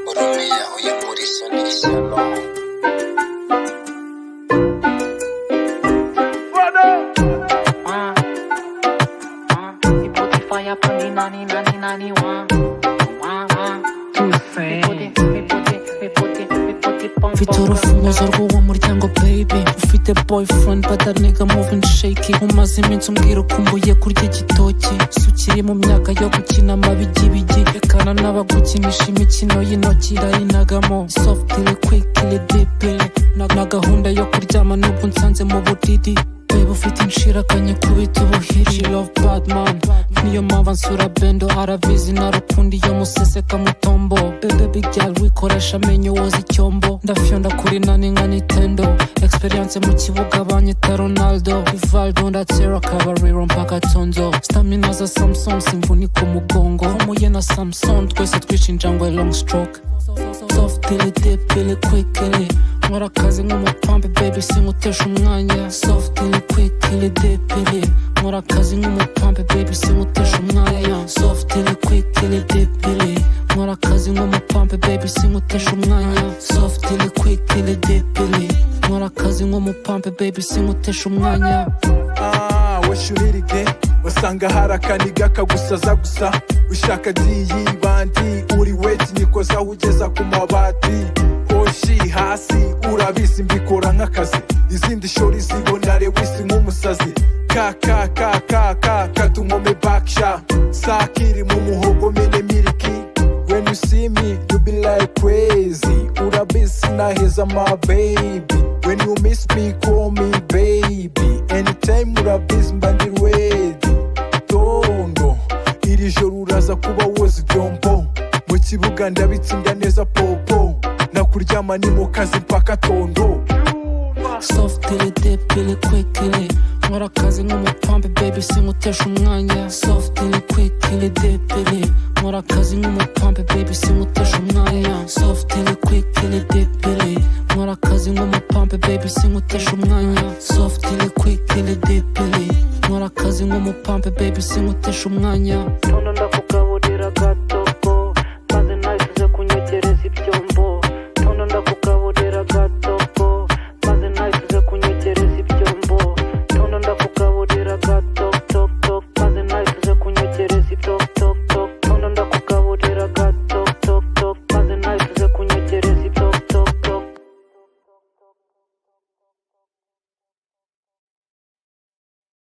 Oromia uyu muri soni ishyano. Fire upon the nani one. Mfite urufunguzo rw'uwo muryango baby, ufite boyfriend but that nigga moving shaky. Umaze iminsi umbwira ukumbuye kurya igitoki, sukiri mu myaka yo gukina amabigibigi, rekana n'abagukinisha imikino y'intoki irayinagamo. Softly quickly deeply, na gahunda yo kuryama n'ubwo nsanze mu budidi. Baby ufite inshirakanyi kubita ubuhiri. She love Batman, niyo mpamvu ansura bendo, arabizi narukundi yo museseka mutombo. Baby girl wikoresha amenyo woza icyombo, ndafyonda kuri nani nka Nintendo. Experience mu kibuga banyita Ronaldo, Rivaldo ndatsera kabariro mpaka tonzo. Stamina za Samson simvunika umugongo, umuye na Samson twese twishinja ngo long stroke. Softly deeply quickly, nkora akazi nk'umupampe baby sinkutesha umwanya. Softly quickly deeply, nkora akazi nk'umupampe baby sinkutesha umwanya. Softly quickly deeply, nkora akazi nk'umupampe baby sinkutesha umwanya. Softly quickly deeply, nkora akazi nk'umupampe baby sinkutesha umwanya. Washuririye wasanga hari akaniga kagusaza gusa, ushaka diyi bandi uri weti nikoza ugeza ku mabati. Hoshi hasi urabizi mbikora nk'akazi, izindi shori zibona rewisi nk'umusazi. Katumome baksha sakiri mu muhogo mene miliki. When you see me you be like crazy, urabizi naheza my baby. When you miss me call me baby, anytime urabizi mba ndi ready. Tondo iri joro uraza kuba woza ibyombo, mu kibuga ndabitsinda neza popo, nakuryama ni mu kazi mpaka tondo. Softly deeply quickly, nkora akazi nk'umupampe baby sinkutesha umwanya. Softly quickly deeply, nkora akazi nk'umupampe baby sinkutesha umwanya. Softly quickly deeply, nkora akazi nk'umupampe baby sinkutesha umwanya. Softly quickly deeply, nkora akazi nk'umupampe baby sinkutesha umwanya. None ndakugaburira